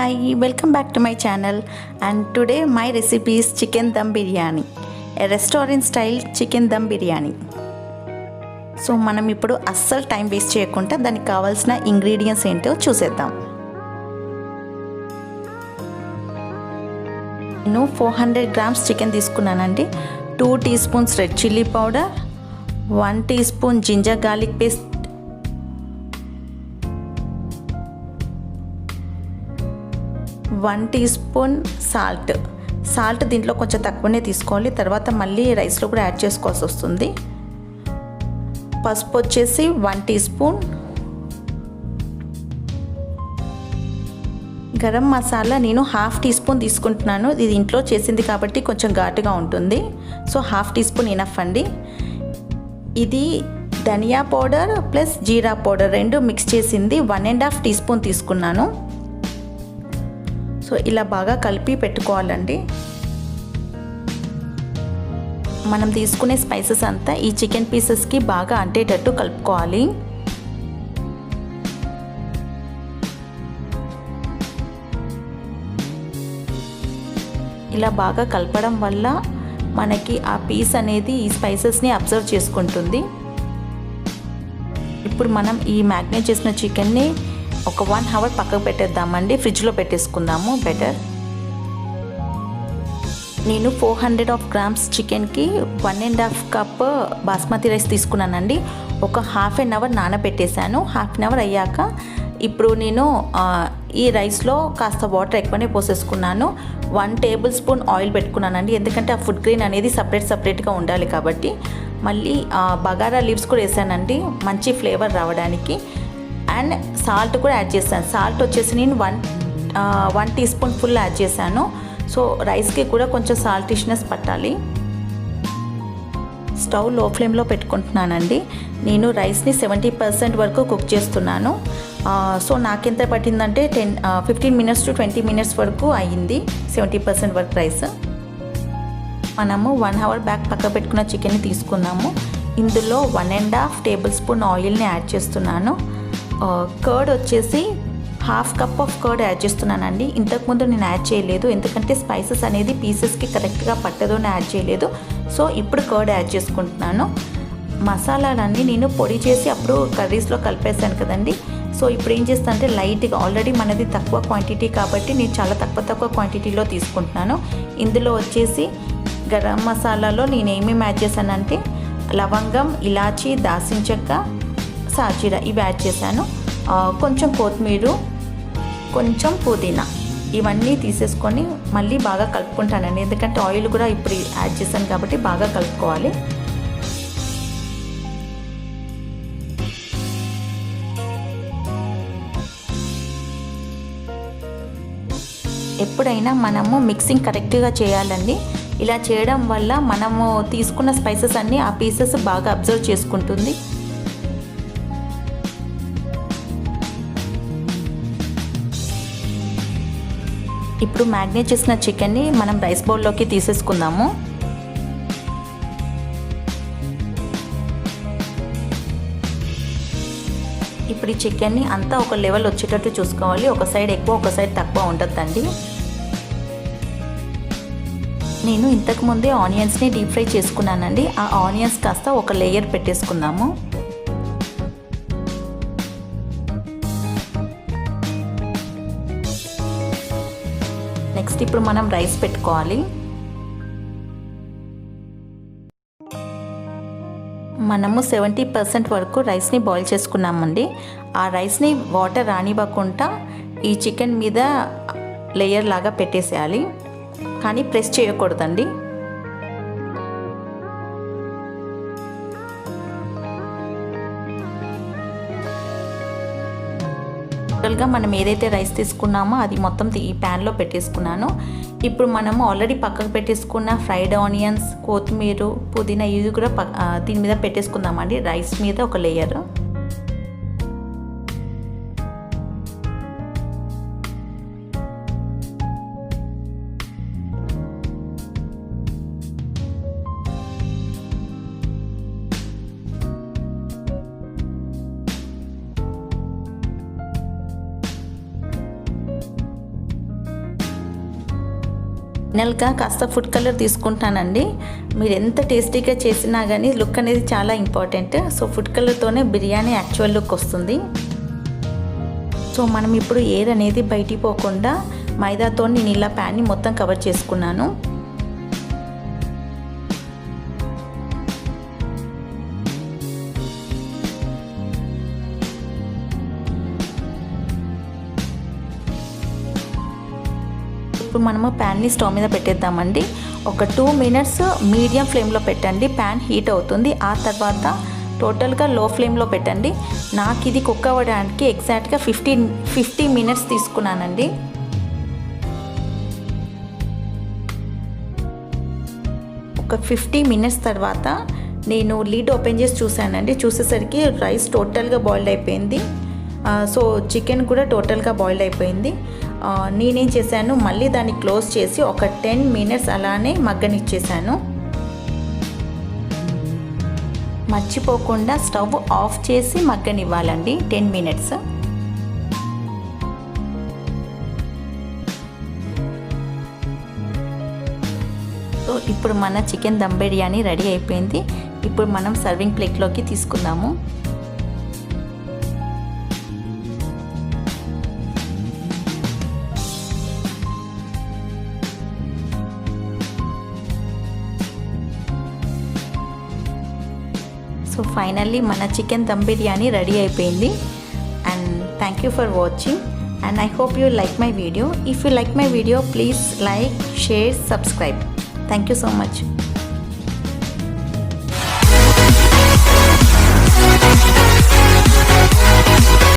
Hi, welcome back to my channel, and today my recipe is chicken dum biryani, a restaurant style chicken dum biryani. So మనం ఇప్పుడు అస్సలు time waste చేయకుండా దానికి కావాల్సిన ingredients ఏంటో చూసేద్దాం. నేను 400 grams చికెన్ తీసుకున్నానండి. 2 teaspoons red chilli powder, 1 teaspoon ginger garlic paste, 1 teaspoon salt దీంట్లో కొంచెం తక్కువనే తీసుకోవాలి, తర్వాత మళ్ళీ రైస్లో కూడా యాడ్ చేసుకోవాల్సి వస్తుంది. పసుపు వచ్చేసి 1 teaspoon, గరం మసాలా నేను 1/2 teaspoon తీసుకుంటున్నాను. ఇది ఇంట్లో చేసింది కాబట్టి కొంచెం ఘాటుగా ఉంటుంది, సో 1/2 teaspoon ఇనఫ్ అండి. ఇది ధనియా పౌడర్ ప్లస్ జీరా పౌడర్ రెండు మిక్స్ చేసింది 1.5 teaspoon తీసుకున్నాను. సో ఇలా బాగా కలిపి పెట్టుకోవాలండి. మనం తీసుకునే స్పైసెస్ అంతా ఈ చికెన్ పీసెస్కి బాగా అంటేటట్టు కలుపుకోవాలి. ఇలా బాగా కలపడం వల్ల మనకి ఆ పీస్ అనేది ఈ స్పైసెస్ని అబ్జర్వ్ చేసుకుంటుంది. ఇప్పుడు మనం ఈ మ్యాగ్నేట్ చేసిన చికెన్ని ఒక 1 hour పక్కకు పెట్టేద్దామండి, ఫ్రిడ్జ్లో పెట్టేసుకుందాము బెటర్. నేను 400 grams చికెన్కి 1.5 cup బాస్మతి రైస్ తీసుకున్నానండి. ఒక 1/2 hour నానబెట్టేశాను. 1/2 hour అయ్యాక ఇప్పుడు నేను ఈ రైస్లో కాస్త వాటర్ ఎక్కువనే పోసేసుకున్నాను. 1 tablespoon ఆయిల్ పెట్టుకున్నానండి, ఎందుకంటే ఆ ఫుడ్ గ్రెయిన్ అనేది సపరేట్గా ఉండాలి కాబట్టి. మళ్ళీ బగారా లీవ్స్ కూడా వేసానండి, మంచి ఫ్లేవర్ రావడానికి. అండ్ సాల్ట్ కూడా యాడ్ చేశాను. సాల్ట్ వచ్చేసి నేను 1 teaspoon ఫుల్ యాడ్ చేశాను. సో రైస్కి కూడా కొంచెం సాల్టిష్నెస్ పట్టాలి. స్టవ్ లో ఫ్లేమ్లో పెట్టుకుంటున్నానండి. నేను రైస్ని 70% వరకు కుక్ చేస్తున్నాను. సో నాకెంత పట్టిందంటే 15 minutes to 20 minutes వరకు అయ్యింది, 70% వరకు రైస్. మనము 1 hour బ్యాక్ పక్క పెట్టుకున్న చికెన్ని తీసుకున్నాము. ఇందులో 1.5 tablespoon ఆయిల్ని యాడ్ చేస్తున్నాను. కర్డ్ వచ్చేసి 1/2 cup ఆఫ్ కర్డ్ యాడ్ చేస్తున్నానండి. ఇంతకుముందు నేను యాడ్ చేయలేదు, ఎందుకంటే స్పైసెస్ అనేది పీసెస్కి కరెక్ట్గా పట్టదో యాడ్ చేయలేదు. సో ఇప్పుడు కర్డ్ యాడ్ చేసుకుంటున్నాను. మసాలాలన్నీ నేను పొడి చేసి అప్పుడు కర్రీస్లో కలిపేసాను కదండి. సో ఇప్పుడు ఏం చేస్తానంటే లైట్గా, ఆల్రెడీ మనది తక్కువ క్వాంటిటీ కాబట్టి నేను చాలా తక్కువ క్వాంటిటీలో తీసుకుంటున్నాను. ఇందులో వచ్చేసి గరం మసాలాలో నేను ఏమేమి యాడ్ చేశానంటే లవంగం, ఇలాచీ, దాల్చిన చెక్క, సాజీరా ఇవి యాడ్ చేశాను. కొంచెం కొత్తిమీర, కొంచెం పుదీనా, ఇవన్నీ తీసేసుకొని మళ్ళీ బాగా కలుపుకుంటానండి, ఎందుకంటే ఆయిల్ కూడా ఇప్పుడు యాడ్ చేశాను కాబట్టి బాగా కలుపుకోవాలి. ఎప్పుడైనా మనము మిక్సింగ్ కరెక్ట్గా చేయాలండి. ఇలా చేయడం వల్ల మనము తీసుకున్న స్పైసెస్ అన్నీ ఆ పీసెస్ బాగా అబ్జర్వ్ చేసుకుంటుంది. ఇప్పుడు మ్యాగ్నేట్ చేసిన చికెన్ని మనం రైస్ బౌల్లోకి తీసేసుకుందాము. ఇప్పుడు ఈ చికెన్ని అంతా ఒక లెవెల్ వచ్చేటట్టు చూసుకోవాలి. ఒక సైడ్ ఎక్కువ, ఒక సైడ్ తక్కువ ఉంటుందండి. నేను ఇంతకుముందే ఆనియన్స్ని డీప్ ఫ్రై చేసుకున్నానండి. ఆ ఆనియన్స్ కాస్త ఒక లేయర్ పెట్టేసుకుందాము. నెక్స్ట్ ఇప్పుడు మనం రైస్ పెట్టుకోవాలి. మనము 70% వరకు రైస్ని బాయిల్ చేసుకున్నామండి. ఆ రైస్ని వాటర్ రానివ్వకుండా ఈ చికెన్ మీద లేయర్ లాగా పెట్టేసేయాలి, కానీ ప్రెస్ చేయకూడదండి. టోటల్గా మనం ఏదైతే రైస్ తీసుకున్నామో అది మొత్తం ఈ ప్యాన్లో పెట్టేసుకున్నాను. ఇప్పుడు మనము ఆల్రెడీ పక్కకు పెట్టేసుకున్న ఫ్రైడ్ ఆనియన్స్, కొత్తిమీర, పుదీనా ఇవి కూడా దీని మీద పెట్టేసుకుందామండి, రైస్ మీద ఒక లేయర్. ఫైనల్గా కాస్త ఫుడ్ కలర్ తీసుకుంటానండి. మీరు ఎంత టేస్టీగా చేసినా కానీ లుక్ అనేది చాలా ఇంపార్టెంట్. సో ఫుడ్ కలర్తోనే బిర్యానీ యాక్చువల్ లుక్ వస్తుంది. సో మనం ఇప్పుడు ఎయిర్ అనేది బయటికి పోకుండా మైదాతో నేను ఇలా ప్యాన్ని మొత్తం కవర్ చేసుకున్నాను. ఇప్పుడు మనము ప్యాన్ని స్టవ్ మీద పెట్టేద్దామండి. ఒక 2 మినిట్స్ మీడియం ఫ్లేమ్లో పెట్టండి. ప్యాన్ హీట్ అవుతుంది. ఆ తర్వాత టోటల్గా లో ఫ్లేమ్లో పెట్టండి. నాకు ఇది కుక్ అవ్వడానికి ఎగ్జాక్ట్గా 50 మినిట్స్ తీసుకున్నానండి. ఒక 50 మినిట్స్ తర్వాత నేను లీడ్ ఓపెన్ చేసి చూశానండి. చూసేసరికి రైస్ టోటల్గా బాయిల్డ్ అయిపోయింది. సో చికెన్ కూడా టోటల్గా బాయిల్డ్ అయిపోయింది. నేనేం చేశాను, మళ్ళీ దాన్ని క్లోజ్ చేసి ఒక 10 మినిట్స్ అలానే మగ్గనిచ్చేసాను. మర్చిపోకుండా స్టవ్ ఆఫ్ చేసి మగ్గనివ్వాలండి 10 మినిట్స్. సో ఇప్పుడు మన చికెన్ దమ్ బిర్యానీ రెడీ అయిపోయింది. ఇప్పుడు మనం సర్వింగ్ ప్లేట్లోకి తీసుకుందాము. సో ఫైనల్లీ మన చికెన్ దమ్ బిర్యానీ రెడీ అయిపోయింది. And thank you for watching and I hope you like my video. If you like my video, please like, share, subscribe. Thank you so much.